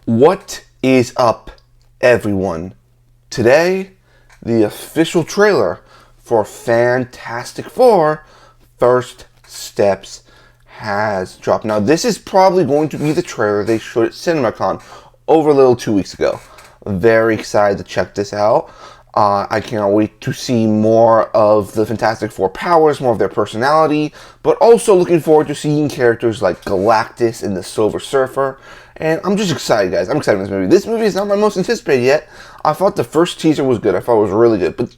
What is up, everyone? Today, the official trailer for Fantastic Four First Steps has dropped. Now, this is probably going to be the trailer they showed at CinemaCon over a little 2 weeks ago. Very excited to check this out. I can't wait to see more of the Fantastic Four powers, more of their personality, but also looking forward to seeing characters like Galactus and the Silver Surfer. And I'm just excited, guys. I'm excited for this movie. This movie is not my most anticipated yet. I thought the first teaser was good. I thought it was really good, but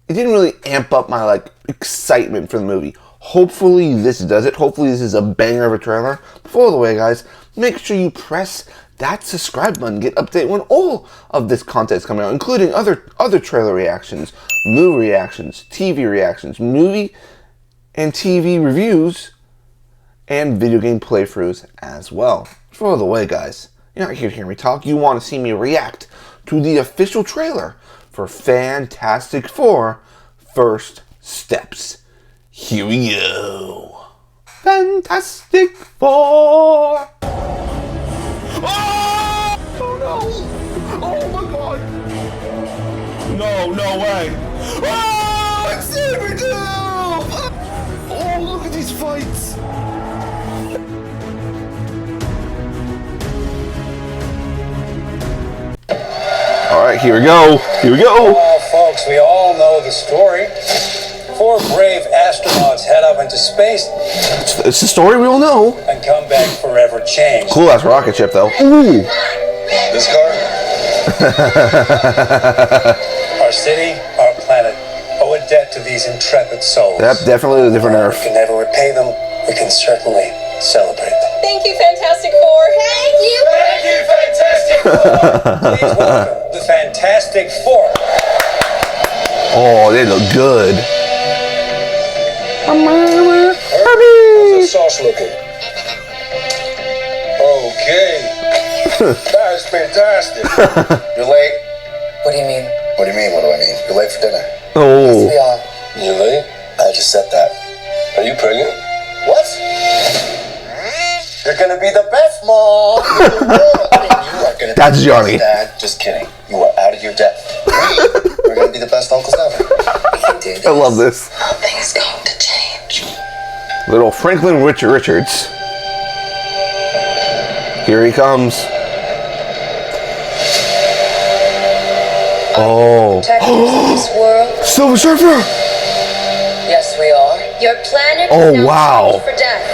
it didn't really amp up my excitement for the movie. Hopefully this does it. Hopefully this is a banger of a trailer. Before the way, guys, make sure you press that subscribe button. Get updated when all of this content is coming out, including other trailer reactions, movie reactions, TV reactions, movie and TV reviews, and video game playthroughs as well. For the way, guys, you're not here to hear me talk. You want to see me react to the official trailer for Fantastic Four First Steps. Here we go. Fantastic Four. Oh! Oh no! Oh my god! No way! Oh! It's Xavier Doom! Oh, look at these fights! Alright, here we go. Here we go. Well, folks, we all know the story. Four brave astronauts head up into space. It's the story we all know. And come back forever changed. Cool ass rocket ship, though. Ooh. This car? Our city, our planet, owe a debt to these intrepid souls. Yep, definitely a different Earth. We can never repay them. We can certainly celebrate them. Thank you, Fantastic Four. Thank you. Thank you, Fantastic Four. Please welcome the Fantastic Four. Oh, they look good. How's the sauce looking? Okay. That is fantastic. You're late? What do you mean? What do you mean, what do I mean? You're late for dinner. Oh. We are. You late? I just said that. Are you pregnant? What? You're gonna be the best mom in the world. I mean, you are gonna That's be Johnny. the best dad. Just kidding. You are out of your depth. We're gonna be the best uncles ever. We can do this. I love this. Nothing's going to change. Little Franklin Richards. Here he comes. Oh. Protectors of this world. Silver Surfer! Yes, we are. Your planet Oh, is now wow. trained for death.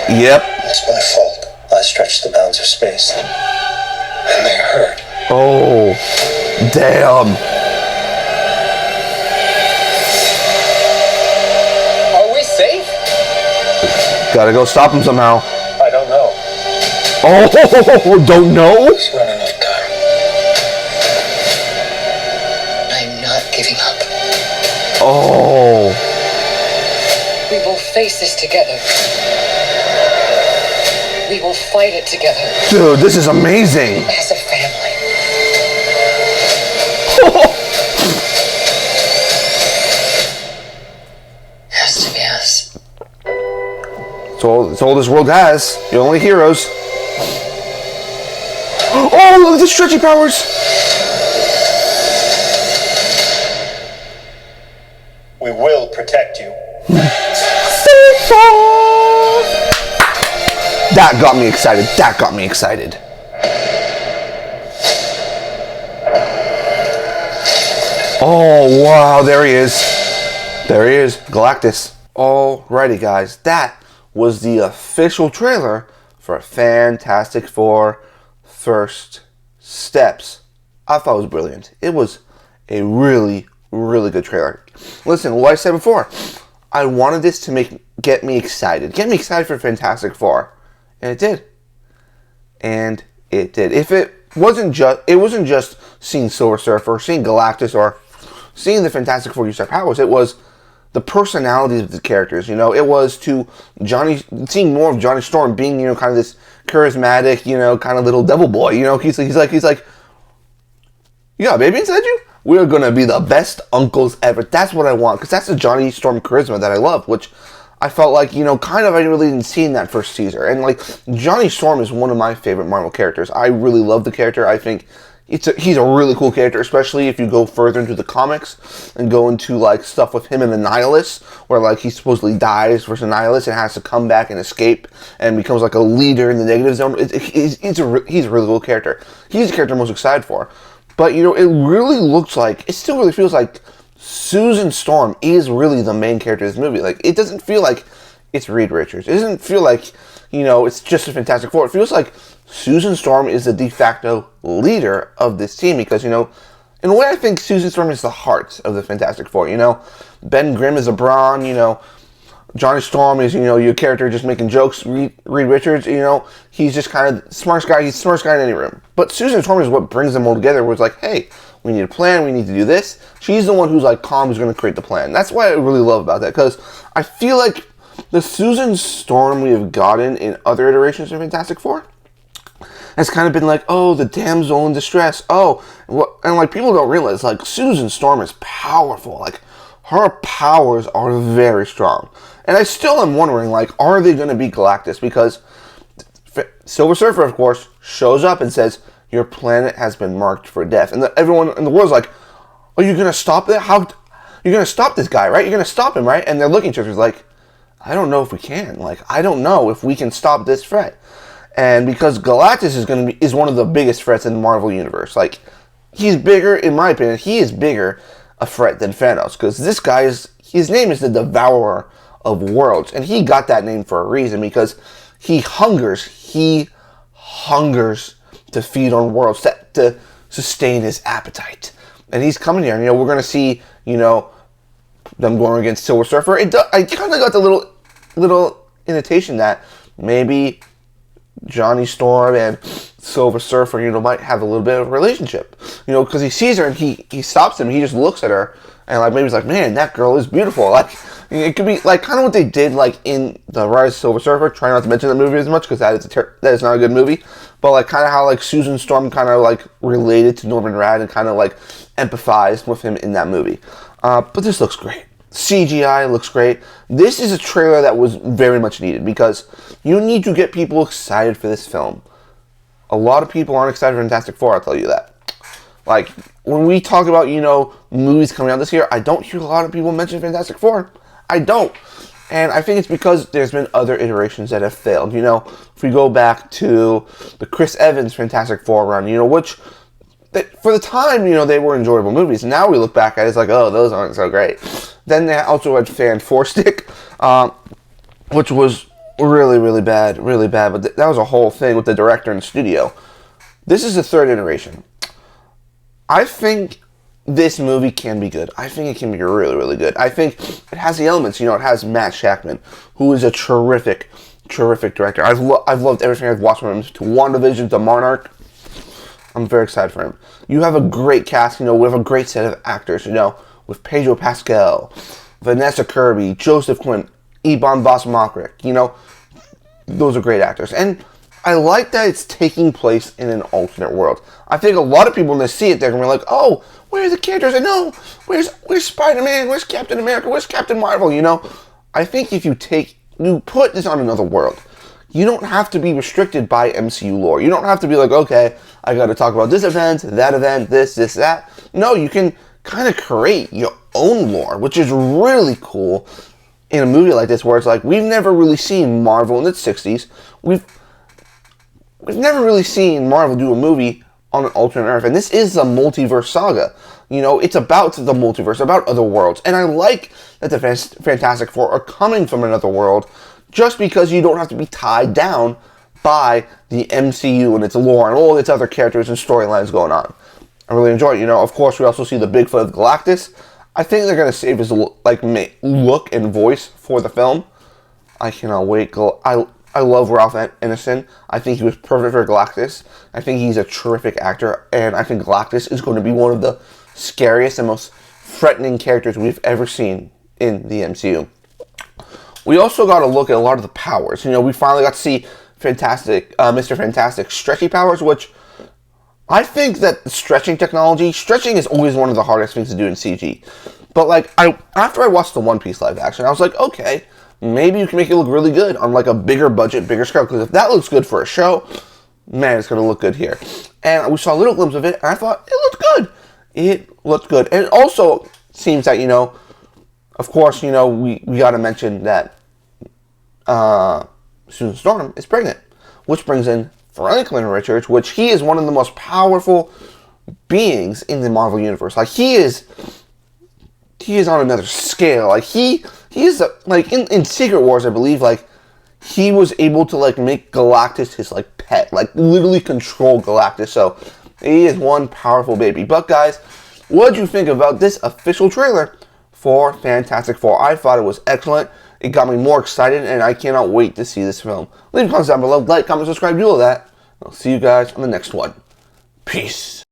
Yep. It's my fault. I stretched the bounds of space. And they hurt. Oh. Damn. Are we safe? Gotta go stop him somehow. I don't know. Oh, don't know? It's running out of time. I'm not giving up. Oh. We will face this together. We will fight it together Dude, this is amazing. as a family. Has to be us. It's all this world has. You're only heroes. Oh, look at the stretchy powers. We will protect you. That got me excited. That got me excited. Oh, wow. There he is. There he is. Galactus. Alrighty, guys. That was the official trailer for Fantastic Four First Steps. I thought it was brilliant. It was a really, really good trailer. Listen, what I said before, I wanted this to get me excited. Get me excited for Fantastic Four. And it did. And it did. If it wasn't just seeing Silver Surfer, seeing Galactus, or seeing the Fantastic Four use their powers, it was the personalities of the characters. You know, it was seeing more of Johnny Storm being, kind of this charismatic, kind of little devil boy. He's like, you got a baby inside you? We're going to be the best uncles ever. That's what I want, because that's the Johnny Storm charisma that I love, which I felt like, kind of I really didn't see in that first teaser. And, like, Johnny Storm is one of my favorite Marvel characters. I really love the character. I think he's a really cool character, especially if you go further into the comics and go into, like, stuff with him and the Nihilus, where, like, he supposedly dies versus Nihilus and has to come back and escape and becomes, like, a leader in the negative zone. He's a really cool character. He's the character I'm most excited for. But, it really looks like, it still really feels like Susan Storm is really the main character of this movie. Like, it doesn't feel like it's Reed Richards. It doesn't feel like, it's just a Fantastic Four. It feels like Susan Storm is the de facto leader of this team because, in a way I think Susan Storm is the heart of the Fantastic Four. Ben Grimm is a brawn, Johnny Storm is, your character just making jokes. Reed Richards, he's just kind of the smartest guy. He's the smartest guy in any room. But Susan Storm is what brings them all together, where it's like, hey, we need a plan, we need to do this. She's the one who's like calm, who's going to create the plan. That's what I really love about that, because I feel like the Susan Storm we have gotten in other iterations of Fantastic Four has kind of been like, oh, the damsel in distress. Oh, and like people don't realize, like, Susan Storm is powerful. Like, her powers are very strong. And I still am wondering, like, are they going to beat Galactus? Because Silver Surfer, of course, shows up and says, your planet has been marked for death. And everyone in the world's like, are you going to stop that? You're going to stop this guy, right? You're going to stop him, right? And they're looking at each other like, I don't know if we can. Like, I don't know if we can stop this threat. And because Galactus is one of the biggest threats in the Marvel Universe. Like, he's bigger, in my opinion, he is bigger a threat than Thanos. Because this guy his name is the Devourer of Worlds. And he got that name for a reason, because he hungers to feed on worlds, to sustain his appetite. And he's coming here, and, we're going to see, them going against Silver Surfer. I kind of got the little invitation that maybe Johnny Storm and Silver Surfer, might have a little bit of a relationship. Because he sees her and he stops him, he just looks at her, and like maybe he's like, man, that girl is beautiful. Like, it could be like kind of what they did like in The Rise of Silver Surfer. Try not to mention the movie as much because that is not a good movie. But like kind of how like Susan Storm kind of like related to Norman Rad and kind of like empathized with him in that movie. But this looks great. CGI looks great. This is a trailer that was very much needed because you need to get people excited for this film. A lot of people aren't excited for Fantastic Four, I'll tell you that. Like, when we talk about, movies coming out this year, I don't hear a lot of people mention Fantastic Four. I don't. And I think it's because there's been other iterations that have failed. If we go back to the Chris Evans Fantastic Four run, which, for the time, they were enjoyable movies. And now we look back at it, it's like, oh, those aren't so great. Then they also had Fan Four Stick, which was really, really bad. But that was a whole thing with the director and the studio. This is the third iteration. I think this movie can be good. I think it can be really, really good. I think it has the elements. It has Matt Shakman, who is a terrific director. I've loved everything I've watched from him, to WandaVision, to Monarch. I'm very excited for him. You have a great cast, we have a great set of actors, with Pedro Pascal, Vanessa Kirby, Joseph Quinn, Ebon Moss-Bachrach, those are great actors. And I like that it's taking place in an alternate world. I think a lot of people, when they see it, they're going to be like, oh, where are the characters I know? Where's Spider-Man? Where's Captain America? Where's Captain Marvel? I think if you put this on another world, you don't have to be restricted by MCU lore. You don't have to be like, okay, I got to talk about this event, this, that. No, you can kind of create your own lore, which is really cool in a movie like this, where it's like, we've never really seen Marvel in its 60s. We've never really seen Marvel do a movie on an alternate Earth, and this is a multiverse saga. It's about the multiverse, about other worlds, and I like that the Fantastic Four are coming from another world, just because you don't have to be tied down by the MCU and its lore and all its other characters and storylines going on. I really enjoy it. Of course, we also see the Bigfoot of Galactus. I think they're going to save his look and voice for the film. I cannot wait. I love Ralph Ineson. I think he was perfect for Galactus. I think he's a terrific actor, and I think Galactus is going to be one of the scariest and most threatening characters we've ever seen in the MCU. We also got to look at a lot of the powers. We finally got to see Mr. Fantastic's stretchy powers, which I think that stretching is always one of the hardest things to do in CG. But like after I watched the One Piece live action, I was like, okay, maybe you can make it look really good on like a bigger budget, bigger scale. Because if that looks good for a show, man, it's gonna look good here. And we saw a little glimpse of it, and I thought it looked good. It looked good, and it also seems that of course, we got to mention that Susan Storm is pregnant, which brings in Franklin Richards, which he is one of the most powerful beings in the Marvel Universe. Like, he is on another scale. Like, he is, like, in Secret Wars, I believe, like, he was able to, like, make Galactus his, like, pet. Like, literally control Galactus. So, he is one powerful baby. But, guys, what did you think about this official trailer for Fantastic Four? I thought it was excellent. It got me more excited, and I cannot wait to see this film. Leave comments down below. Like, comment, subscribe, do all that. I'll see you guys on the next one. Peace.